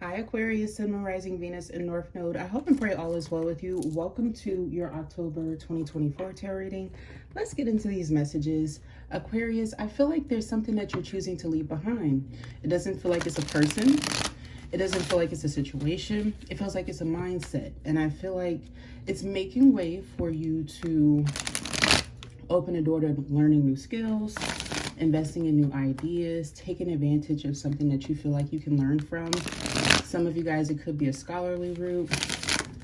Hi Aquarius, Sun, Moon, Rising, Venus, and North Node. I hope and pray all is well with you. Welcome to your October 2024 tarot reading. Let's get into these messages. Aquarius, I feel like there's something that you're choosing to leave behind. It doesn't feel like it's a person. It doesn't feel like it's a situation. It feels like it's a mindset. And I feel like it's making way for you to open a door to learning new skills, investing in new ideas, taking advantage of something that you feel like you can learn from. Some of you guys, it could be a scholarly route,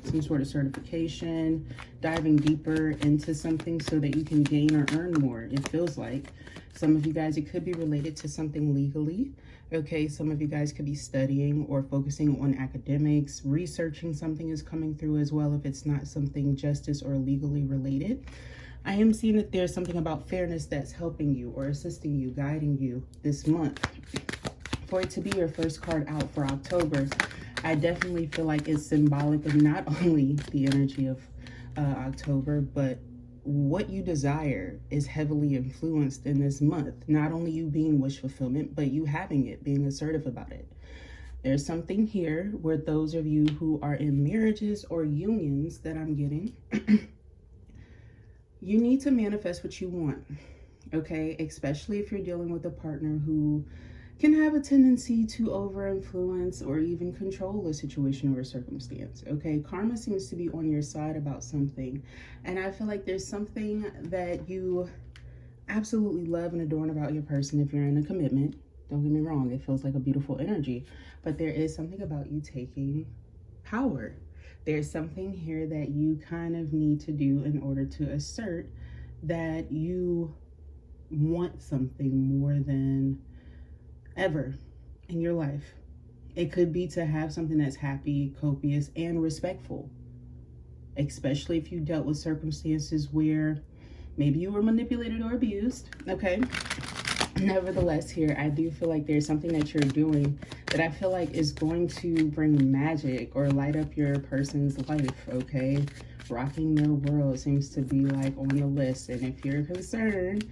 some sort of certification, diving deeper into something so that you can gain or earn more, it feels like. Some of you guys, it could be related to something legally. Okay, some of you guys could be studying or focusing on academics. Researching something is coming through as well if it's not something justice or legally related. I am seeing that there's something about fairness that's helping you or assisting you, guiding you this month. For it to be your first card out for October, I definitely feel like it's symbolic of not only the energy of October, but what you desire is heavily influenced in this month. Not only you being wish fulfillment, but you having it, being assertive about it. There's something here where those of you who are in marriages or unions that I'm getting, you need to manifest what you want, okay? Especially if you're dealing with a partner who can have a tendency to over-influence or even control a situation or a circumstance, okay? Karma seems to be on your side about something, and I feel like there's something that you absolutely love and adorn about your person if you're in a commitment. Don't get me wrong, it feels like a beautiful energy, but there is something about you taking power. There's something here that you kind of need to do in order to assert that you want something more than ever in your life. It could be to have something that's happy, copious, and respectful, especially if you dealt with circumstances where maybe you were manipulated or abused, okay? Nevertheless, here, I do feel like there's something that you're doing that I feel like is going to bring magic or light up your person's life, okay? Rocking their world seems to be like on the list. And if you're concerned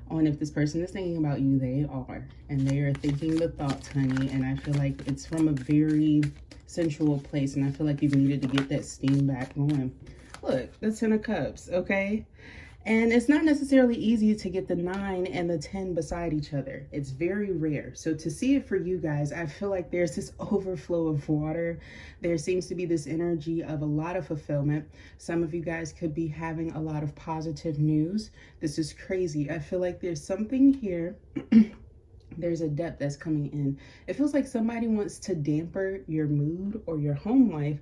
on if this person is thinking about you, they are. And they are thinking the thoughts, honey. And I feel like it's from a very sensual place. And I feel like you've needed to get that steam back going. Look, the 10 of Cups, okay? And it's not necessarily easy to get the 9 and the 10 beside each other. It's very rare. So to see it for you guys, I feel like there's this overflow of water. There seems to be this energy of a lot of fulfillment. Some of you guys could be having a lot of positive news. This is crazy. I feel like there's something here. There's a depth that's coming in. It feels like somebody wants to damper your mood or your home life,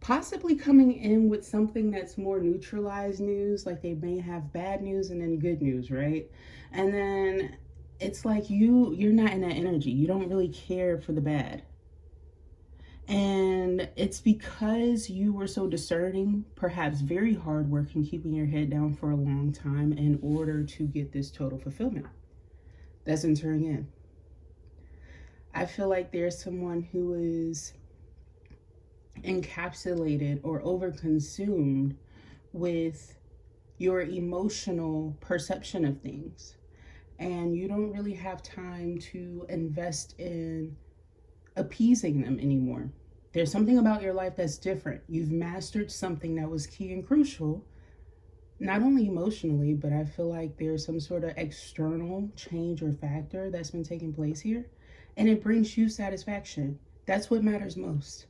possibly coming in with something that's more neutralized news, like they may have bad news and then good news, right? And then it's like you're not in that energy. You don't really care for the bad. And it's because you were so discerning, perhaps very hardworking, keeping your head down for a long time in order to get this total fulfillment that's entering in. I feel like there's someone who is encapsulated or overconsumed with your emotional perception of things, and you don't really have time to invest in appeasing them anymore. There's something about your life that's different. You've mastered something that was key and crucial, not only emotionally, but I feel like there's some sort of external change or factor that's been taking place here, and it brings you satisfaction. That's what matters most.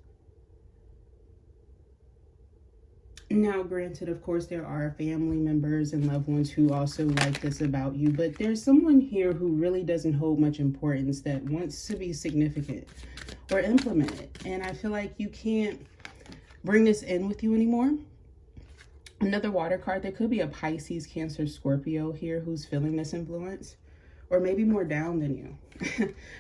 Now, granted, of course, there are family members and loved ones who also like this about you, but there's someone here who really doesn't hold much importance that wants to be significant or implement it. And I feel like you can't bring this in with you anymore. Another water card, there could be a Pisces, Cancer, Scorpio here who's feeling this influence, or maybe more down than you.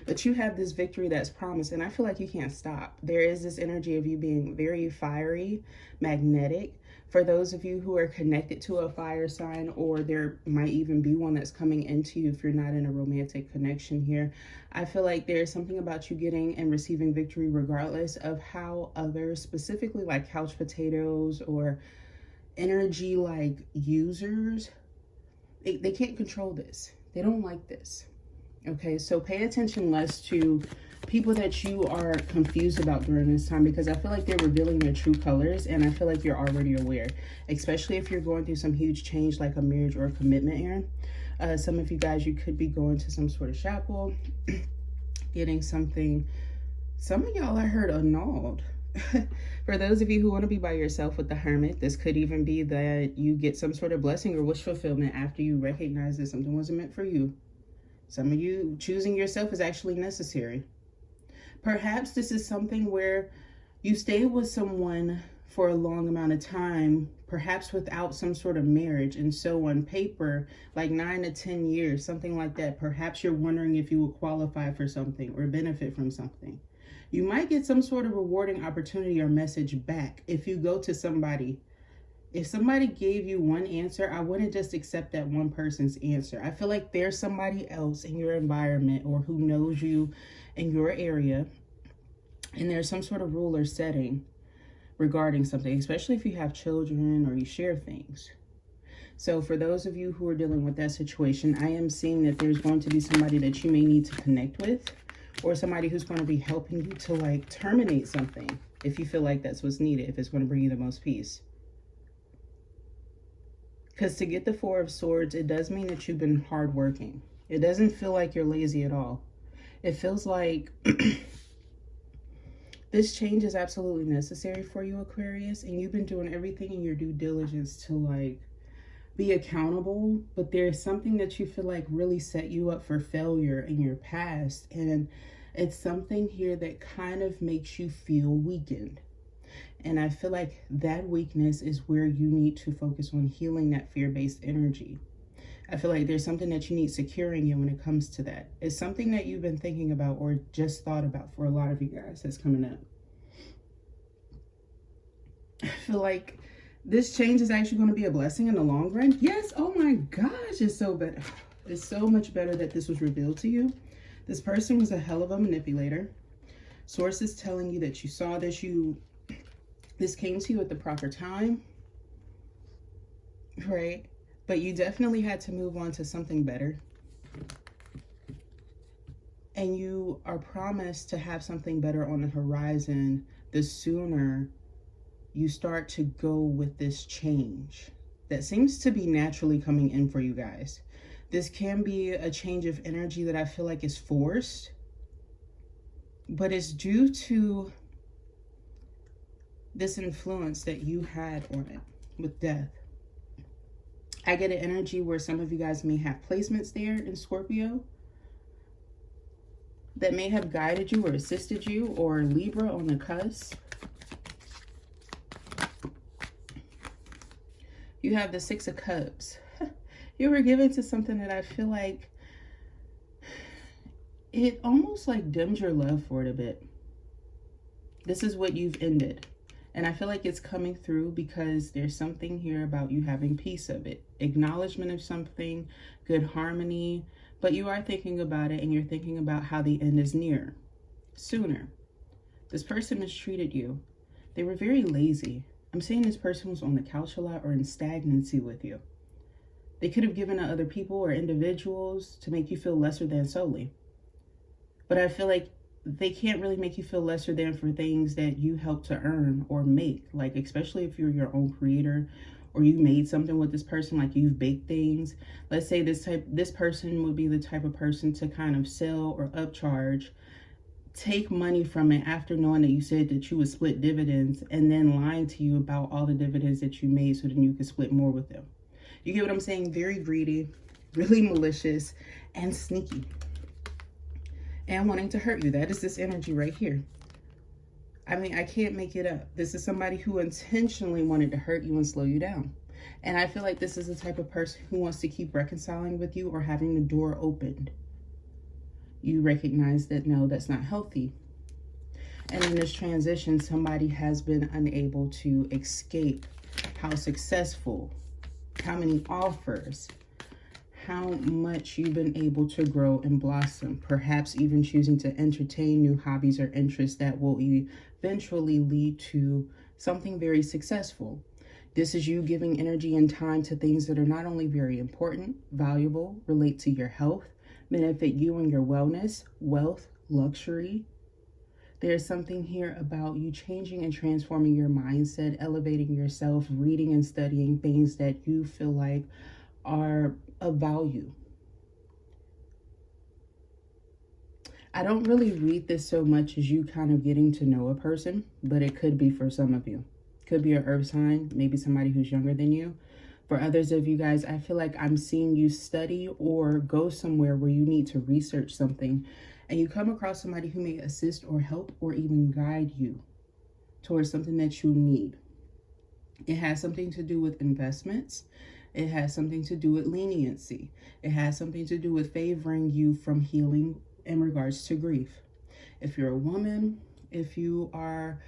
But you have this victory that's promised, and I feel like you can't stop. There is this energy of you being very fiery, magnetic. For those of you who are connected to a fire sign, or there might even be one that's coming into you if you're not in a romantic connection here, I feel like there's something about you getting and receiving victory regardless of how others, specifically like couch potatoes or energy like users, they can't control this. They don't like this. Okay, so pay attention less to people that you are confused about during this time, because I feel like they're revealing their true colors, and I feel like you're already aware, especially if you're going through some huge change like a marriage or a commitment here. Some of you guys, you could be going to some sort of chapel, getting something. Some of y'all, I heard, annulled. For those of you who want to be by yourself with the Hermit, this could even be that you get some sort of blessing or wish fulfillment after you recognize that something wasn't meant for you. Some of you, choosing yourself is actually necessary. Perhaps this is something where you stay with someone for a long amount of time, perhaps without some sort of marriage. And so on paper, like 9 to 10 years, something like that, perhaps you're wondering if you would qualify for something or benefit from something. You might get some sort of rewarding opportunity or message back if you go to somebody. If somebody gave you one answer, I wouldn't just accept that one person's answer. I feel like there's somebody else in your environment or who knows you in your area, and there's some sort of rule or setting regarding something, especially if you have children or you share things. So for those of you who are dealing with that situation, I am seeing that there's going to be somebody that you may need to connect with, or somebody who's going to be helping you to like terminate something if you feel like that's what's needed, if it's going to bring you the most peace. Because to get the Four of Swords, it does mean that you've been hardworking. It doesn't feel like you're lazy at all. It feels like this change is absolutely necessary for you, Aquarius, and you've been doing everything in your due diligence to like be accountable, but there's something that you feel like really set you up for failure in your past, and it's something here that kind of makes you feel weakened. And I feel like that weakness is where you need to focus on healing that fear-based energy. I feel like there's something that you need securing you when it comes to that. It's something that you've been thinking about or just thought about for a lot of you guys that's coming up. I feel like this change is actually going to be a blessing in the long run. Yes, oh my gosh, it's so better. It's so much better that this was revealed to you. This person was a hell of a manipulator. Sources telling you that you saw this, this came to you at the proper time, right? But you definitely had to move on to something better. And you are promised to have something better on the horizon the sooner you start to go with this change that seems to be naturally coming in for you guys. This can be a change of energy that I feel like is forced, but it's due to this influence that you had on it with death. I get an energy where some of you guys may have placements there in Scorpio that may have guided you or assisted you, or Libra on the cusp. You have the Six of Cups. You were given to something that I feel like it almost like dimmed your love for it a bit. This is what you've ended. And I feel like it's coming through because there's something here about you having peace of it. Acknowledgement of something, good harmony. But you are thinking about it, and you're thinking about how the end is near, sooner. This person mistreated you. They were very lazy. I'm saying this person was on the couch a lot or in stagnancy with you. They could have given to other people or individuals to make you feel lesser than solely. But I feel like they can't really make you feel lesser than for things that you helped to earn or make. Like, especially if you're your own creator or you made something with this person, like you've baked things. Let's say this person would be the type of person to kind of sell or upcharge, take money from it after knowing that you said that you would split dividends, and then lying to you about all the dividends that you made so then you could split more with them. You get what I'm saying? Very greedy, really malicious, and sneaky. And wanting to hurt you. That is this energy right here. I mean, I can't make it up. This is somebody who intentionally wanted to hurt you and slow you down. And I feel like this is the type of person who wants to keep reconciling with you or having the door opened. You recognize that, no, that's not healthy. And in this transition, somebody has been unable to escape how successful, how many offers, how much you've been able to grow and blossom, perhaps even choosing to entertain new hobbies or interests that will eventually lead to something very successful. This is you giving energy and time to things that are not only very important, valuable, relate to your health, benefit you and your wellness, wealth, luxury. There's something here about you changing and transforming your mindset, elevating yourself, reading and studying things that you feel like are of value. I don't really read this so much as you kind of getting to know a person, but it could be for some of you. Could be an earth sign, maybe somebody who's younger than you. For others of you guys, I feel like I'm seeing you study or go somewhere where you need to research something, and you come across somebody who may assist or help or even guide you towards something that you need. It has something to do with investments. It has something to do with leniency. It has something to do with favoring you from healing in regards to grief. If you're a woman, if you are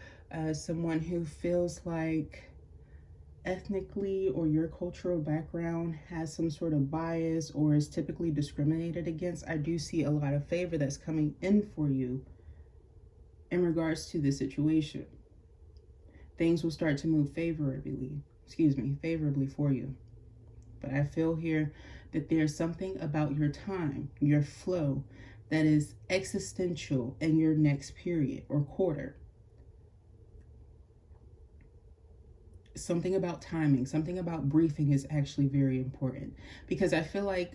someone who feels like ethnically or your cultural background has some sort of bias or is typically discriminated against, I do see a lot of favor that's coming in for you in regards to this situation. Things will start to move favorably for you. But I feel here that there's something about your time, your flow, that is existential in your next period or quarter. Something about timing, something about briefing is actually very important, because I feel like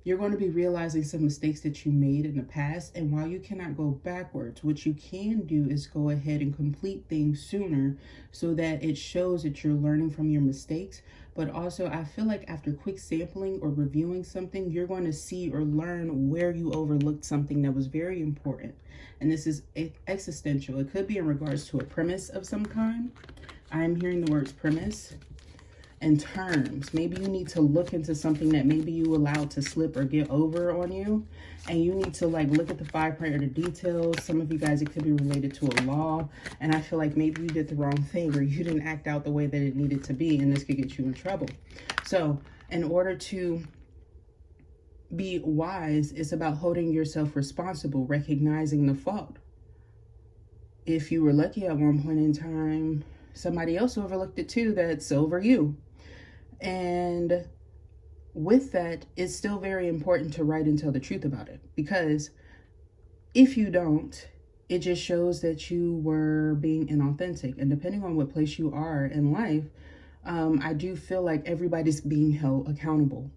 you're going to be realizing some mistakes that you made in the past. And while you cannot go backwards, what you can do is go ahead and complete things sooner so that it shows that you're learning from your mistakes. But also, I feel like after quick sampling or reviewing something, you're going to see or learn where you overlooked something that was very important. And this is existential. It could be in regards to a premise of some kind. I'm hearing the words premise and terms. Maybe you need to look into something that maybe you allowed to slip or get over on you, and you need to like look at the fine print or the details. Some of you guys, it could be related to a law, and I feel like maybe you did the wrong thing or you didn't act out the way that it needed to be, and this could get you in trouble. So in order to be wise, it's about holding yourself responsible, recognizing the fault. If you were lucky at one point in time, somebody else overlooked it too, that's over you. And with that, it's still very important to write and tell the truth about it, because if you don't, it just shows that you were being inauthentic. And depending on what place you are in life, I do feel like everybody's being held accountable.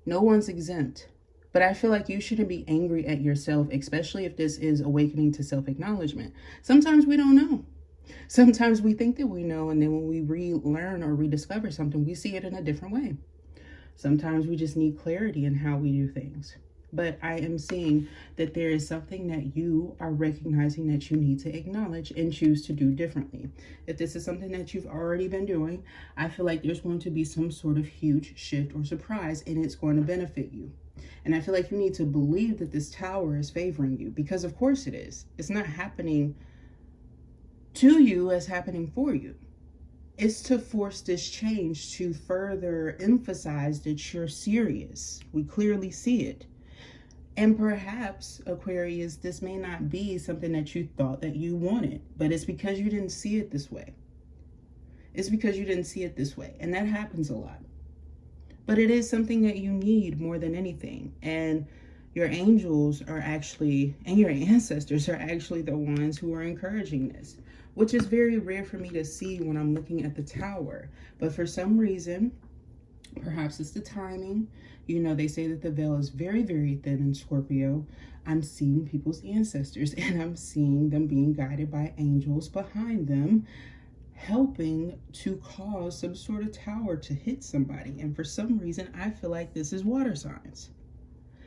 No one's exempt. But I feel like you shouldn't be angry at yourself, especially if this is awakening to self-acknowledgement. Sometimes we don't know. Sometimes we think that we know, and then when we relearn or rediscover something, we see it in a different way. Sometimes we just need clarity in how we do things. But I am seeing that there is something that you are recognizing that you need to acknowledge and choose to do differently. If this is something that you've already been doing, I feel like there's going to be some sort of huge shift or surprise, and it's going to benefit you. And I feel like you need to believe that this tower is favoring you, because of course it is. It's not happening to you, as happening for you. It's to force this change to further emphasize that you're serious. We clearly see it. And perhaps, Aquarius, this may not be something that you thought that you wanted, but it's because you didn't see it this way. It's because you didn't see it this way. And that happens a lot. But it is something that you need more than anything. And your angels are actually, and your ancestors are actually the ones who are encouraging this, which is very rare for me to see when I'm looking at the tower. But for some reason, perhaps it's the timing. You know, they say that the veil is very, very thin in Scorpio. I'm seeing people's ancestors, and I'm seeing them being guided by angels behind them, helping to cause some sort of tower to hit somebody. And for some reason, I feel like this is water signs.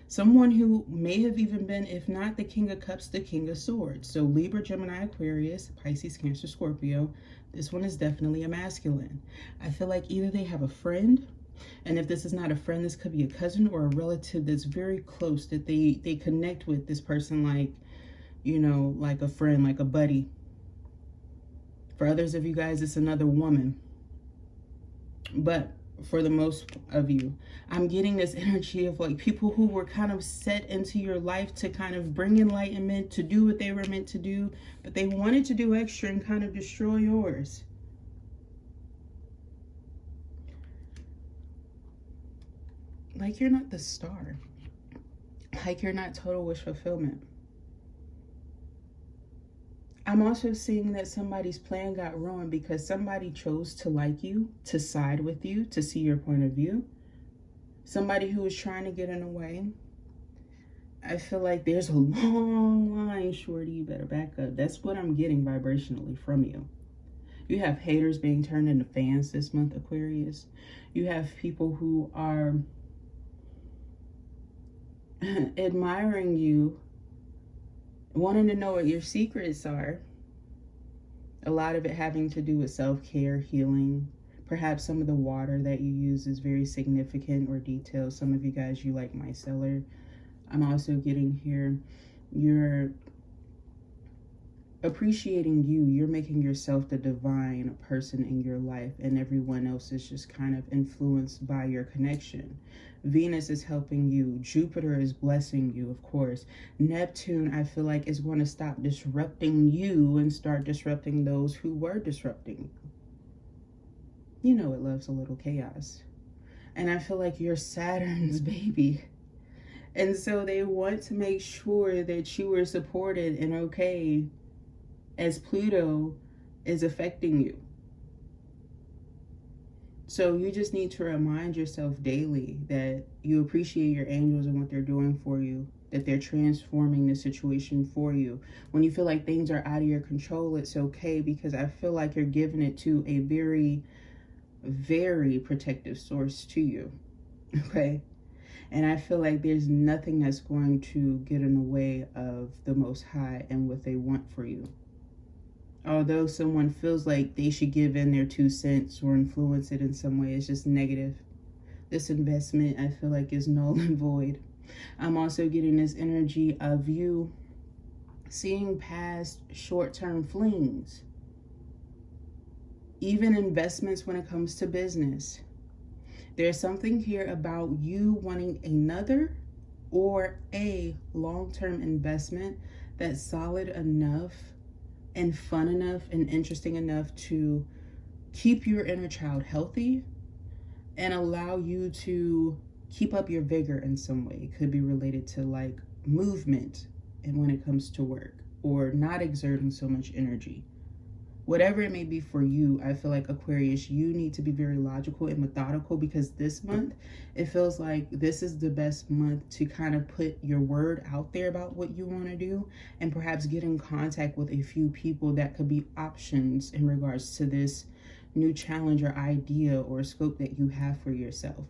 Someone who may have even been, if not the King of Cups, the King of Swords. So Libra, Gemini, Aquarius, Pisces, Cancer, Scorpio. This one is definitely a masculine. I feel like either they have a friend, and if this is not a friend, this could be a cousin or a relative that's very close, that they connect with this person like, you know, like a friend, like a buddy. For others of you guys, it's another woman. But for the most of you, I'm getting this energy of like people who were kind of set into your life to kind of bring enlightenment, to do what they were meant to do, but they wanted to do extra and kind of destroy yours. like you're not the star. Like you're not total wish fulfillment. I'm also seeing that somebody's plan got ruined because somebody chose to like you, to side with you, to see your point of view. Somebody who was trying to get in the way. I feel like there's a long line, shorty. You better back up. That's what I'm getting vibrationally from you. You have haters being turned into fans this month, Aquarius. You have people who are admiring you, wanting to know what your secrets are. A lot of it having to do with self-care, healing. Perhaps some of the water that you use is very significant or detailed. Some of you guys, you like micellar. I'm also getting here, you're appreciating you. You're making yourself the divine person in your life, and everyone else is just kind of influenced by your connection. Venus is helping you. Jupiter is blessing you, of course. Neptune, I feel like, is going to stop disrupting you and start disrupting those who were disrupting you. You know it loves a little chaos. And I feel like you're Saturn's baby. And so they want to make sure that you are supported and okay as Pluto is affecting you. So you just need to remind yourself daily that you appreciate your angels and what they're doing for you, that they're transforming the situation for you. When you feel like things are out of your control, it's okay, because I feel like you're giving it to a very, very protective source to you, okay? And I feel like there's nothing that's going to get in the way of the Most High and what they want for you. Although someone feels like they should give in their 2 cents or influence it in some way, it's just negative. This investment, I feel like, is null and void. I'm also getting this energy of you seeing past short-term flings. Even investments when it comes to business. There's something here about you wanting another or a long-term investment that's solid enough and fun enough and interesting enough to keep your inner child healthy and allow you to keep up your vigor in some way. It could be related to like movement and when it comes to work, or not exerting so much energy. Whatever it may be for you, I feel like, Aquarius, you need to be very logical and methodical, because this month, it feels like this is the best month to kind of put your word out there about what you want to do, and perhaps get in contact with a few people that could be options in regards to this new challenge or idea or scope that you have for yourself.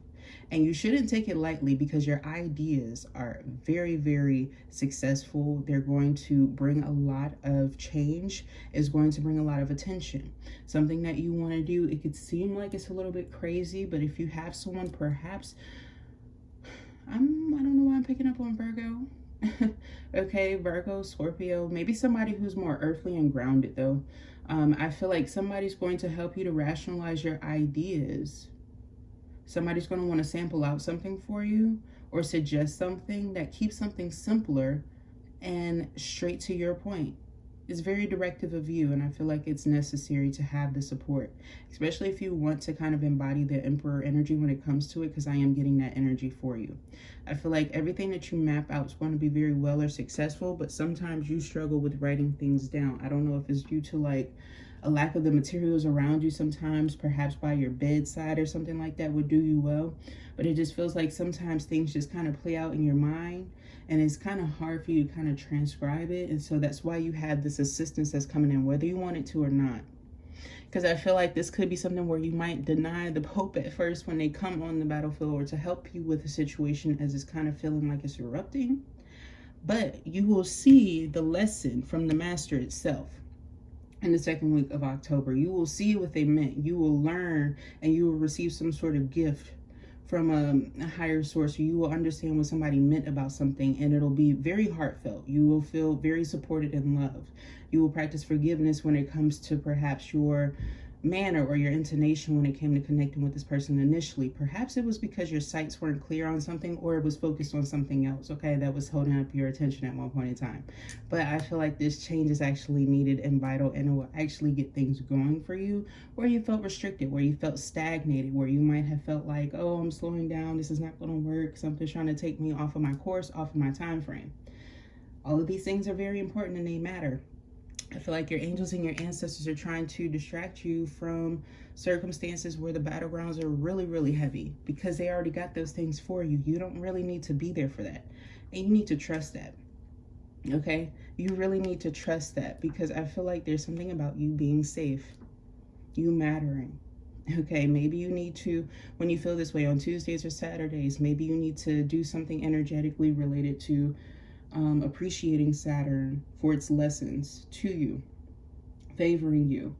And you shouldn't take it lightly, because your ideas are very, very successful. They're going to bring a lot of change. It's going to bring a lot of attention. Something that you want to do, it could seem like it's a little bit crazy, but if you have someone, perhaps, I don't know why I'm picking up on Virgo. Okay, Virgo, Scorpio, maybe somebody who's more earthly and grounded though. I feel like somebody's going to help you to rationalize your ideas. Somebody's going to want to sample out something for you or suggest something that keeps something simpler and straight to your point. It's very directive of you, and I feel like it's necessary to have the support, especially if you want to kind of embody the Emperor energy when it comes to it, because I am getting that energy for you. I feel like everything that you map out is going to be very well or successful, but sometimes you struggle with writing things down. I don't know if it's due to like a lack of the materials around you sometimes, perhaps by your bedside or something like that would do you well. But it just feels like sometimes things just kind of play out in your mind, and it's kind of hard for you to kind of transcribe it. And so that's why you have this assistance that's coming in, whether you want it to or not. Because I feel like this could be something where you might deny the Pope at first when they come on the battlefield, or to help you with the situation as it's kind of feeling like it's erupting. But you will see the lesson from the Master itself. In the second week of October, you will see what they meant. You will learn, and you will receive some sort of gift from a higher source. You will understand what somebody meant about something, and it'll be very heartfelt. You will feel very supported and loved. You will practice forgiveness when it comes to perhaps your manner or your intonation when it came to connecting with this person initially. Perhaps it was because your sights weren't clear on something, or it was focused on something else, okay, that was holding up your attention at one point in time. But I feel like this change is actually needed and vital, and it will actually get things going for you where you felt restricted, where you felt stagnated, where you might have felt like, oh, I'm slowing down, this is not going to work, something's trying to take me off of my course, off of my time frame. All of these things are very important and they matter. I feel like your angels and your ancestors are trying to distract you from circumstances where the battlegrounds are really, really heavy, because they already got those things for you. You don't really need to be there for that. And you need to trust that. Okay? You really need to trust that, because I feel like there's something about you being safe, you mattering. Okay, maybe you need to, when you feel this way on Tuesdays or Saturdays, maybe you need to do something energetically related to appreciating Saturn for its lessons to you, favoring you.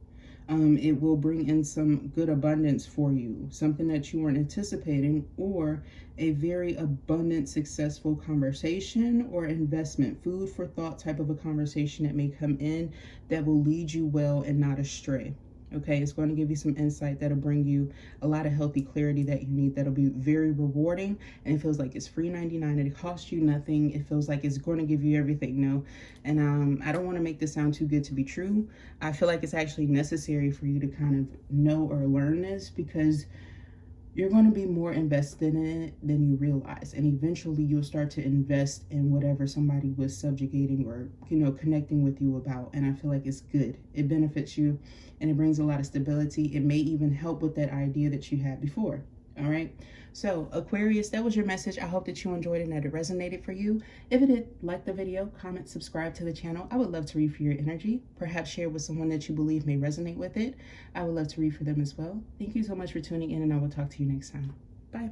It will bring in some good abundance for you, something that you weren't anticipating, or a very abundant, successful conversation or investment, food for thought type of a conversation that may come in that will lead you well and not astray. Okay, it's going to give you some insight that'll bring you a lot of healthy clarity that you need, that'll be very rewarding, and it feels like it's free 99. It costs you nothing. It feels like it's going to give you everything. No, and I don't want to make this sound too good to be true. I feel like it's actually necessary for you to kind of know or learn this, because you're going to be more invested in it than you realize, and eventually you'll start to invest in whatever somebody was subjugating or, you know, connecting with you about. And I feel like it's good. It benefits you, and it brings a lot of stability. It may even help with that idea that you had before. All right. So Aquarius, that was your message. I hope that you enjoyed it and that it resonated for you. If it did, like the video, comment, subscribe to the channel. I would love to read for your energy. Perhaps share with someone that you believe may resonate with it. I would love to read for them as well. Thank you so much for tuning in, and I will talk to you next time. Bye.